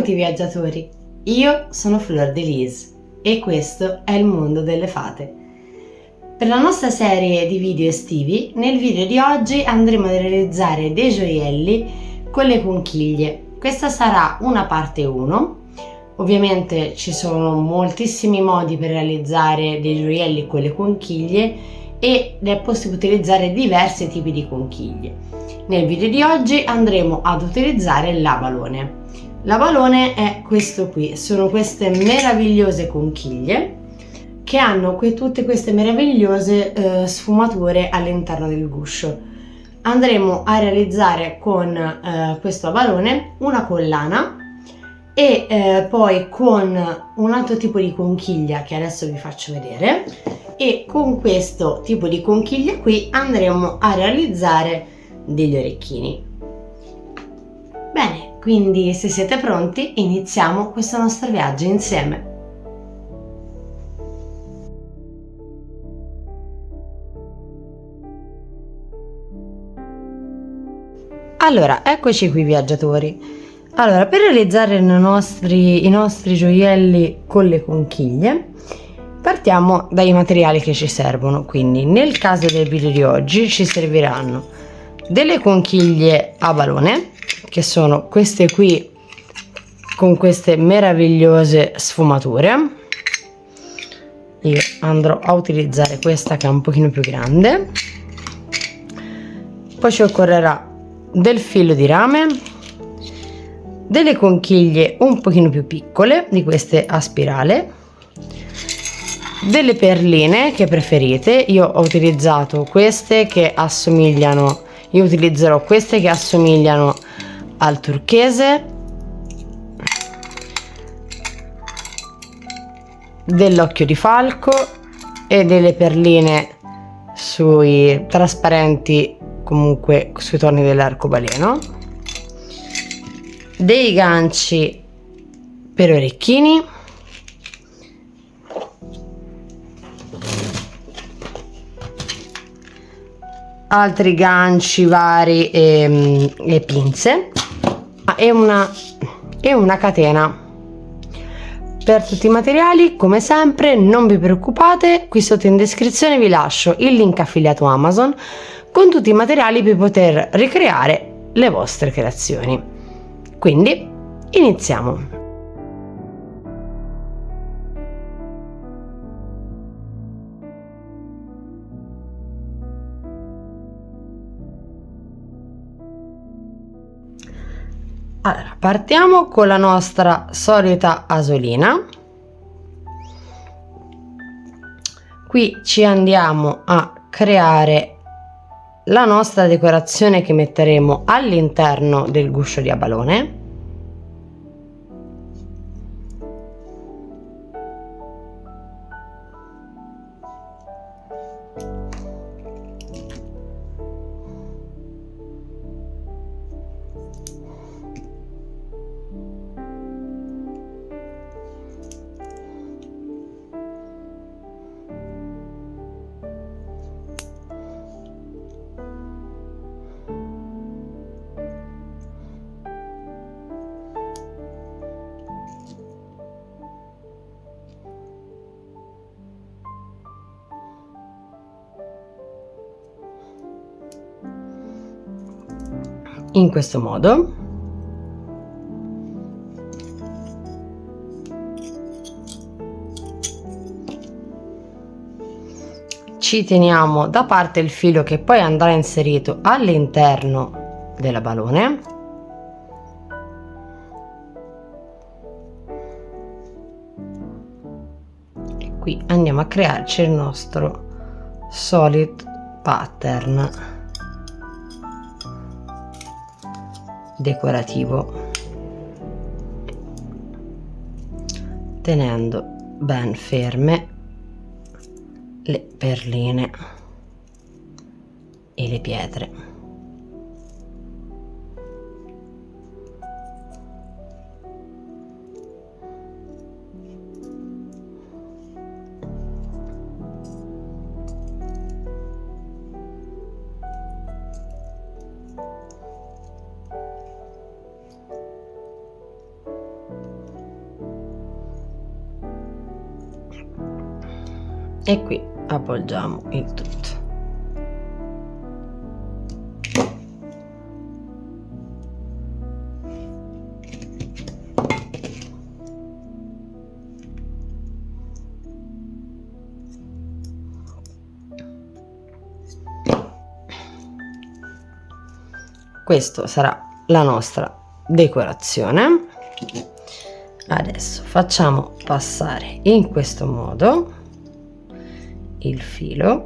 Benvenuti viaggiatori, io sono Fleur de Lis e questo è il mondo delle fate. Per la nostra serie di video estivi, nel video di oggi andremo a realizzare dei gioielli con le conchiglie. Questa sarà una parte 1. Ovviamente ci sono moltissimi modi per realizzare dei gioielli con le conchiglie e è possibile utilizzare diversi tipi di conchiglie. Nel video di oggi andremo ad utilizzare l'abalone. L'abalone è questo qui, sono queste meravigliose conchiglie che hanno tutte queste meravigliose sfumature all'interno del guscio. Andremo a realizzare con questo abalone una collana e poi con un altro tipo di conchiglia che adesso vi faccio vedere, e con questo tipo di conchiglia qui andremo a realizzare degli orecchini. Bene, quindi se siete pronti iniziamo questo nostro viaggio insieme. Allora, eccoci qui viaggiatori. Allora, per realizzare i nostri gioielli con le conchiglie partiamo dai materiali che ci servono. Quindi nel caso del video di oggi ci serviranno delle conchiglie a balone, che sono queste qui con queste meravigliose sfumature. Io andrò a utilizzare questa che è un pochino più grande. Poi ci occorrerà del filo di rame, delle conchiglie un pochino più piccole di queste a spirale, delle perline che preferite. Io ho utilizzato queste che assomigliano utilizzerò queste che assomigliano al turchese, dell'occhio di falco e delle perline sui trasparenti, comunque sui toni dell'arcobaleno, dei ganci per orecchini, altri ganci vari e pinze e una catena. Per tutti i materiali, come sempre, non vi preoccupate, qui sotto in descrizione vi lascio il link affiliato Amazon con tutti i materiali per poter ricreare le vostre creazioni. Quindi iniziamo. Allora, partiamo con la nostra solita asolina. Qui ci andiamo a creare la nostra decorazione che metteremo all'interno del guscio di abalone. In questo modo. Ci teniamo da parte il filo che poi andrà inserito all'interno della balone. E qui andiamo a crearci il nostro solid pattern decorativo, tenendo ben ferme le perline e le pietre. e qui appoggiamo il tutto. Questo sarà la nostra decorazione. Adesso facciamo passare in questo modo il filo,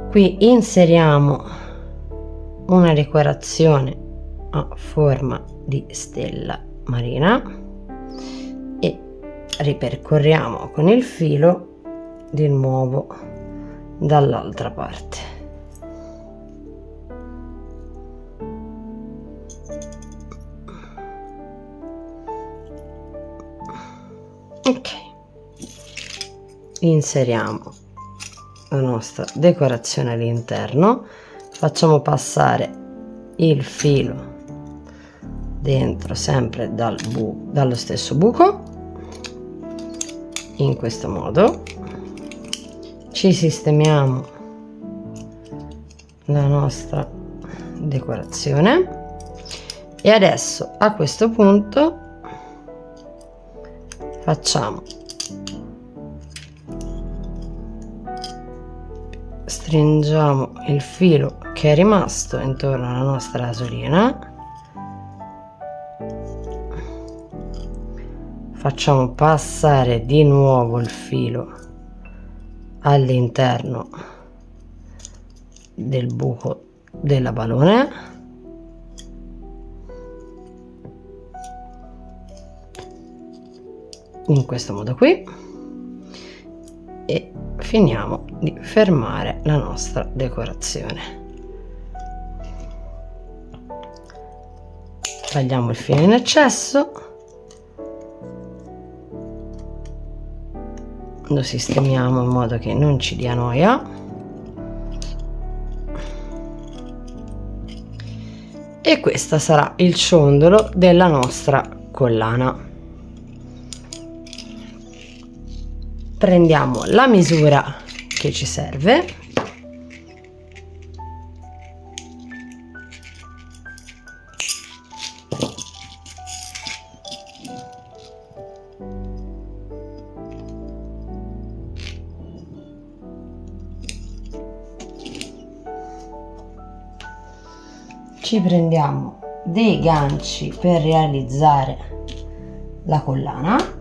qui inseriamo una decorazione a forma di stella marina e ripercorriamo con il filo di nuovo dall'altra parte. Ok, inseriamo la nostra decorazione all'interno, facciamo passare il filo dentro sempre dallo stesso buco, in questo modo. Ci sistemiamo la nostra decorazione e adesso a questo punto stringiamo il filo che è rimasto intorno alla nostra asolina, facciamo passare di nuovo il filo all'interno del buco della balone, in questo modo qui, e finiamo di fermare la nostra decorazione. Tagliamo il filo in eccesso, lo sistemiamo in modo che non ci dia noia e questo sarà il ciondolo della nostra collana. Prendiamo la misura che ci serve, ci prendiamo dei ganci per realizzare la collana,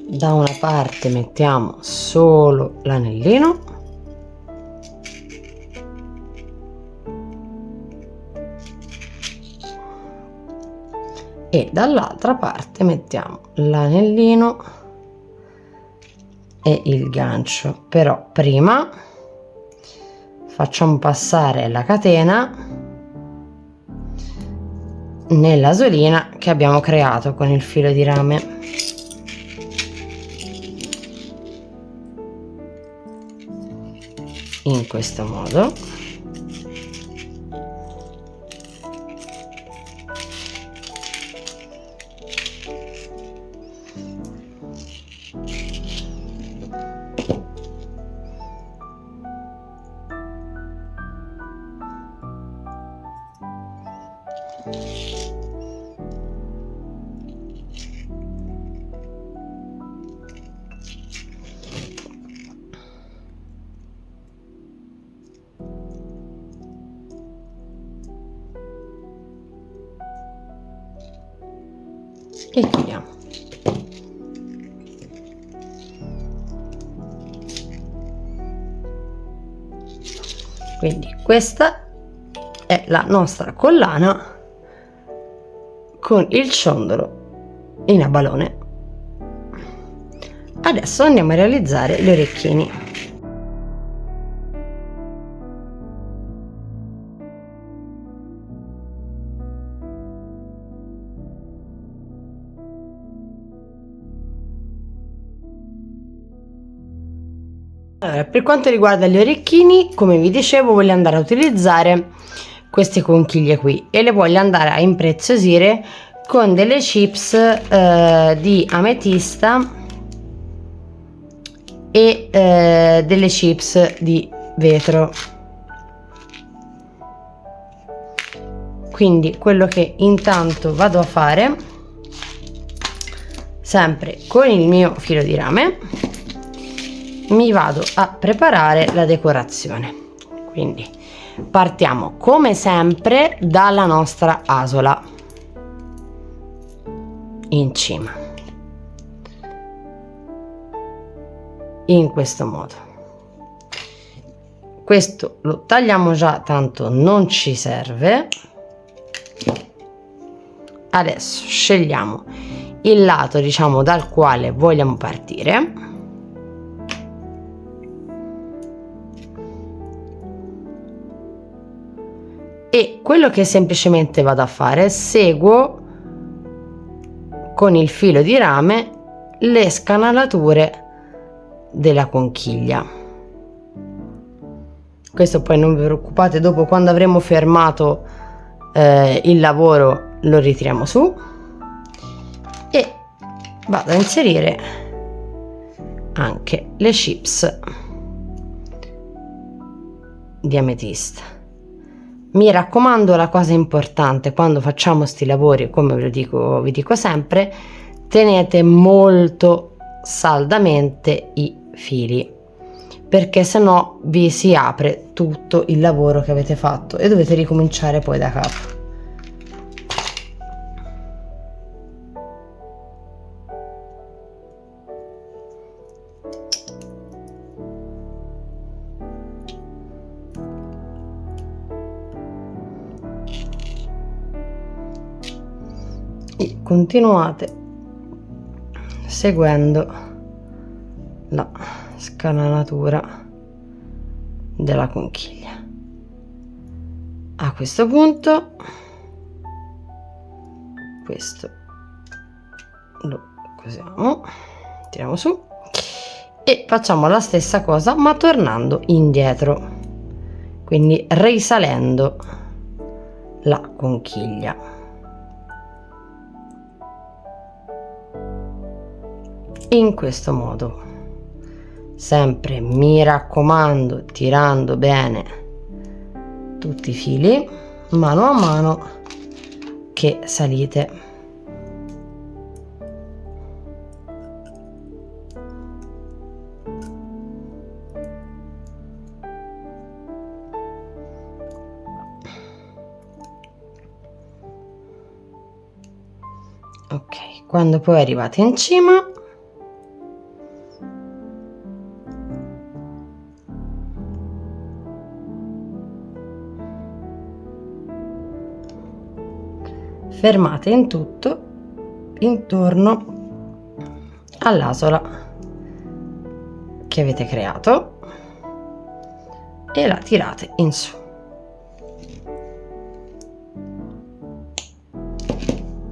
da una parte mettiamo solo l'anellino e dall'altra parte mettiamo l'anellino e il gancio, però prima facciamo passare la catena nell'asolina che abbiamo creato con il filo di rame. In questo modo e chiudiamo. Quindi questa è la nostra collana con il ciondolo in abalone. Adesso andiamo a realizzare gli orecchini. Allora, per quanto riguarda gli orecchini, come vi dicevo, voglio andare a utilizzare queste conchiglie qui e le voglio andare a impreziosire con delle chips di ametista e delle chips di vetro. Quindi quello che intanto vado a fare, sempre con il mio filo di rame, mi vado a preparare la decorazione. Quindi partiamo come sempre dalla nostra asola in cima, in questo modo. Questo lo tagliamo già, tanto non ci serve. Adesso scegliamo il lato, diciamo, dal quale vogliamo partire. E quello che semplicemente vado a fare, seguo con il filo di rame le scanalature della conchiglia. Questo poi non vi preoccupate, dopo quando avremo fermato il lavoro lo ritiriamo su e vado a inserire anche le chips di ametista. Mi raccomando, la cosa importante quando facciamo sti lavori, come vi dico sempre, tenete molto saldamente i fili, perché sennò vi si apre tutto il lavoro che avete fatto e dovete ricominciare poi da capo. E continuate seguendo la scanalatura della conchiglia. A questo punto questo lo cosiamo, tiriamo su e facciamo la stessa cosa ma tornando indietro, quindi risalendo la conchiglia. In questo modo, sempre mi raccomando, tirando bene tutti i fili mano a mano che salite. Ok, quando poi arrivate in cima fermate in tutto intorno all'asola che avete creato e la tirate in su.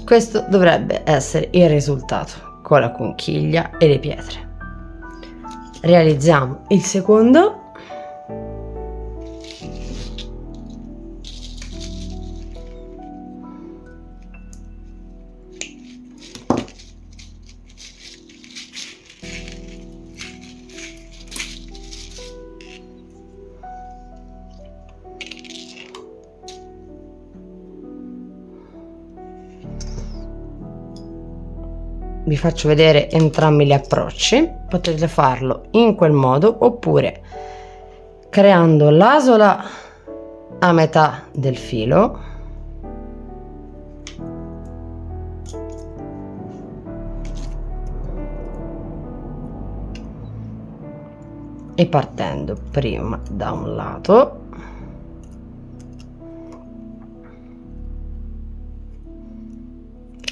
Questo dovrebbe essere il risultato con la conchiglia e le pietre. Realizziamo il secondo. Vi faccio vedere entrambi gli approcci, potete farlo in quel modo oppure creando l'asola a metà del filo e partendo prima da un lato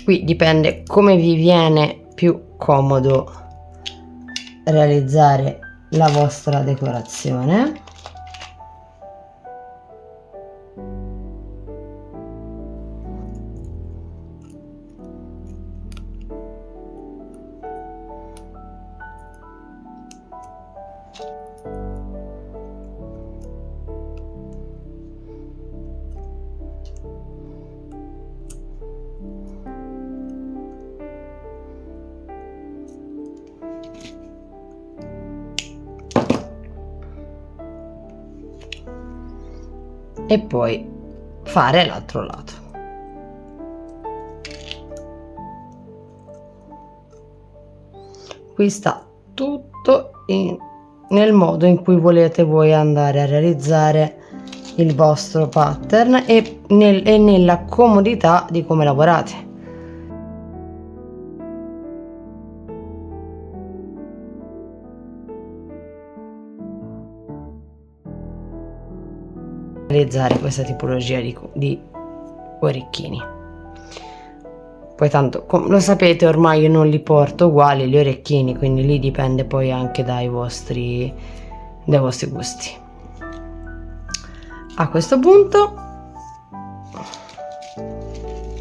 qui dipende come vi viene più comodo realizzare la vostra decorazione. e poi fare l'altro lato. Qui sta tutto nel modo in cui volete voi andare a realizzare il vostro pattern e nella comodità di come lavorate. Realizzare questa tipologia di orecchini. Poi tanto lo sapete, ormai io non li porto uguali gli orecchini, quindi lì dipende poi anche dai vostri gusti. A questo punto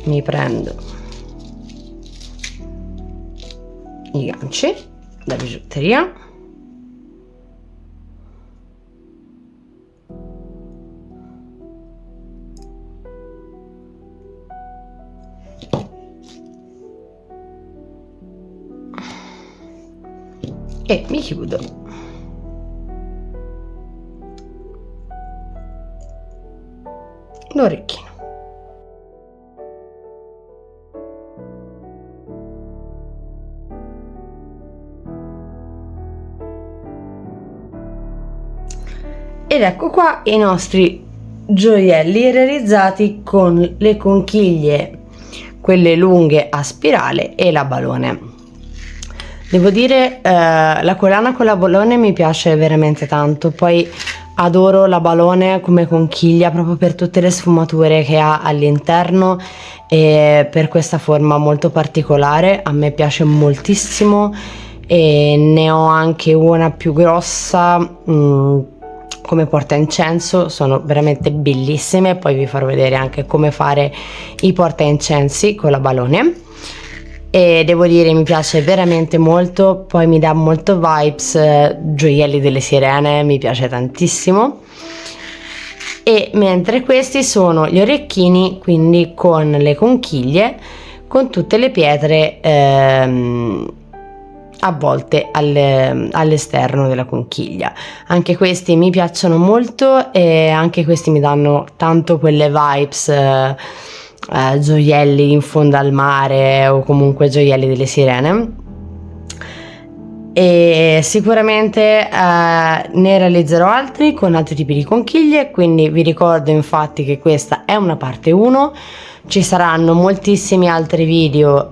mi prendo i ganci da bigiotteria e mi chiudo l'orecchino. Ed ecco qua i nostri gioielli realizzati con le conchiglie, quelle lunghe a spirale, e la balone. Devo dire, la collana con la balone mi piace veramente tanto, poi adoro la balone come conchiglia proprio per tutte le sfumature che ha all'interno e per questa forma molto particolare. A me piace moltissimo e ne ho anche una più grossa come portaincenso, sono veramente bellissime. Poi vi farò vedere anche come fare i portaincensi con la balone e devo dire mi piace veramente molto. Poi mi dà molto vibes gioielli delle sirene, mi piace tantissimo. E mentre questi sono gli orecchini, quindi con le conchiglie, con tutte le pietre avvolte all'esterno della conchiglia. Anche questi mi piacciono molto e anche questi mi danno tanto quelle vibes gioielli in fondo al mare o comunque gioielli delle sirene. E sicuramente ne realizzerò altri con altri tipi di conchiglie, quindi vi ricordo infatti che questa è una parte 1. Ci saranno moltissimi altri video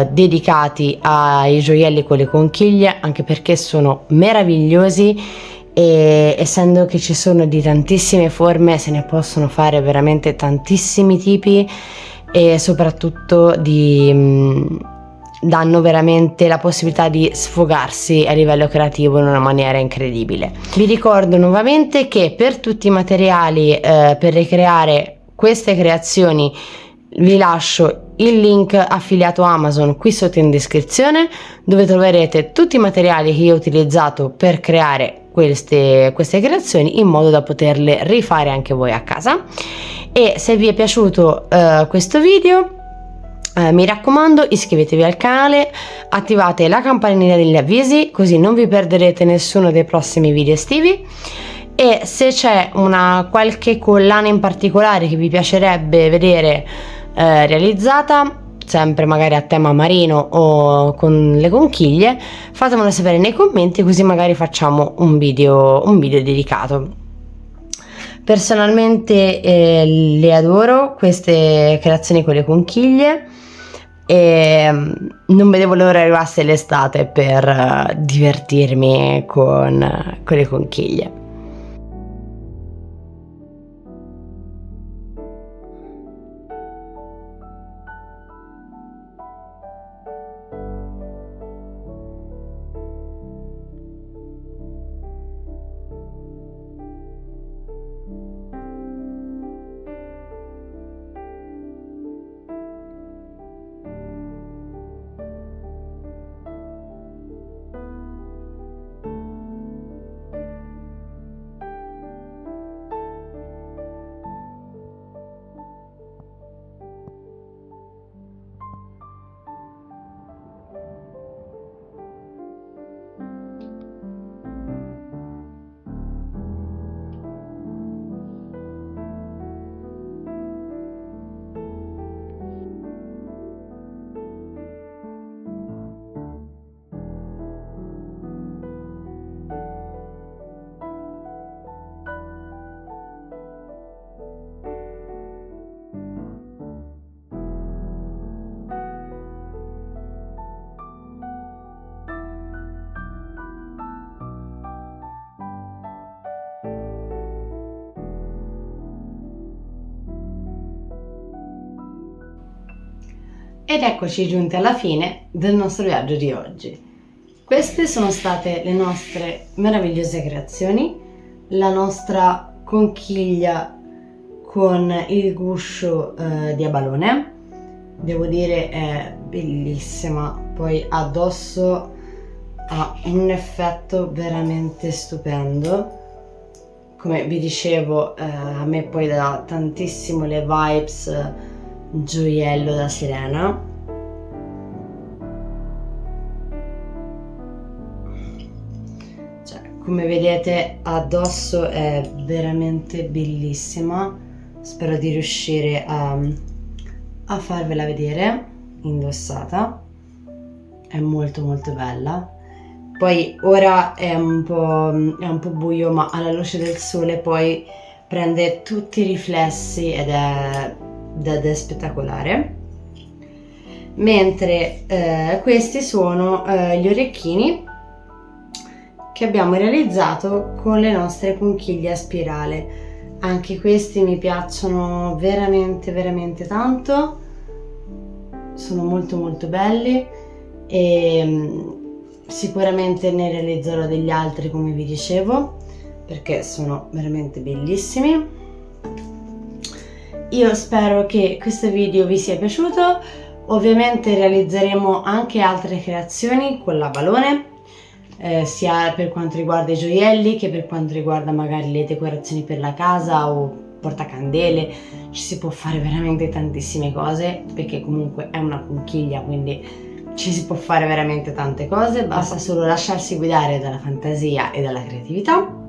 dedicati ai gioielli con le conchiglie, anche perché sono meravigliosi e essendo che ci sono di tantissime forme se ne possono fare veramente tantissimi tipi e soprattutto danno veramente la possibilità di sfogarsi a livello creativo in una maniera incredibile. Vi ricordo nuovamente che per tutti i materiali per ricreare queste creazioni vi lascio il link affiliato Amazon qui sotto in descrizione, dove troverete tutti i materiali che io ho utilizzato per creare queste creazioni, in modo da poterle rifare anche voi a casa. E se vi è piaciuto questo video, mi raccomando, iscrivetevi al canale, attivate la campanellina degli avvisi, così non vi perderete nessuno dei prossimi video estivi. E se c'è una qualche collana in particolare che vi piacerebbe vedere realizzata, sempre magari a tema marino o con le conchiglie, fatemelo sapere nei commenti, così magari facciamo un video dedicato. Personalmente le adoro queste creazioni con le conchiglie e non vedevo l'ora arrivasse l'estate per divertirmi con le conchiglie. Ed eccoci giunti alla fine del nostro viaggio di oggi. Queste sono state le nostre meravigliose creazioni, la nostra conchiglia con il guscio di abalone. Devo dire è bellissima, poi addosso ha un effetto veramente stupendo. Come vi dicevo, a me poi dà tantissimo le vibes gioiello da sirena. Cioè, come vedete addosso è veramente bellissima. Spero di riuscire a farvela vedere indossata. È molto molto bella. Poi ora è un po' buio, ma alla luce del sole poi prende tutti i riflessi ed è spettacolare. Mentre questi sono gli orecchini che abbiamo realizzato con le nostre conchiglie a spirale. Anche questi mi piacciono veramente veramente tanto, sono molto molto belli e sicuramente ne realizzerò degli altri, come vi dicevo, perché sono veramente bellissimi. Io spero che questo video vi sia piaciuto. Ovviamente realizzeremo anche altre creazioni con l'abalone, sia per quanto riguarda i gioielli che per quanto riguarda magari le decorazioni per la casa o portacandele. Ci si può fare veramente tantissime cose, perché comunque è una conchiglia, quindi ci si può fare veramente tante cose, basta solo lasciarsi guidare dalla fantasia e dalla creatività.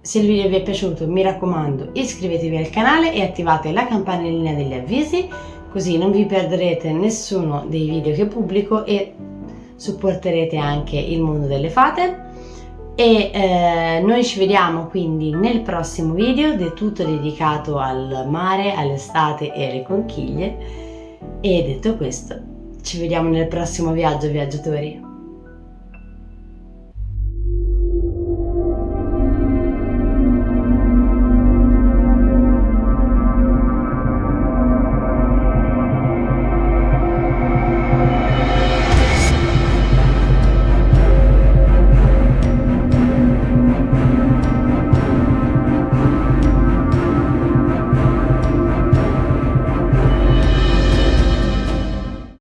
Se il video vi è piaciuto, mi raccomando, iscrivetevi al canale e attivate la campanellina degli avvisi, così non vi perderete nessuno dei video che pubblico e supporterete anche il mondo delle fate. E noi ci vediamo quindi nel prossimo video, del tutto dedicato al mare, all'estate e alle conchiglie. E detto questo, ci vediamo nel prossimo viaggio, viaggiatori!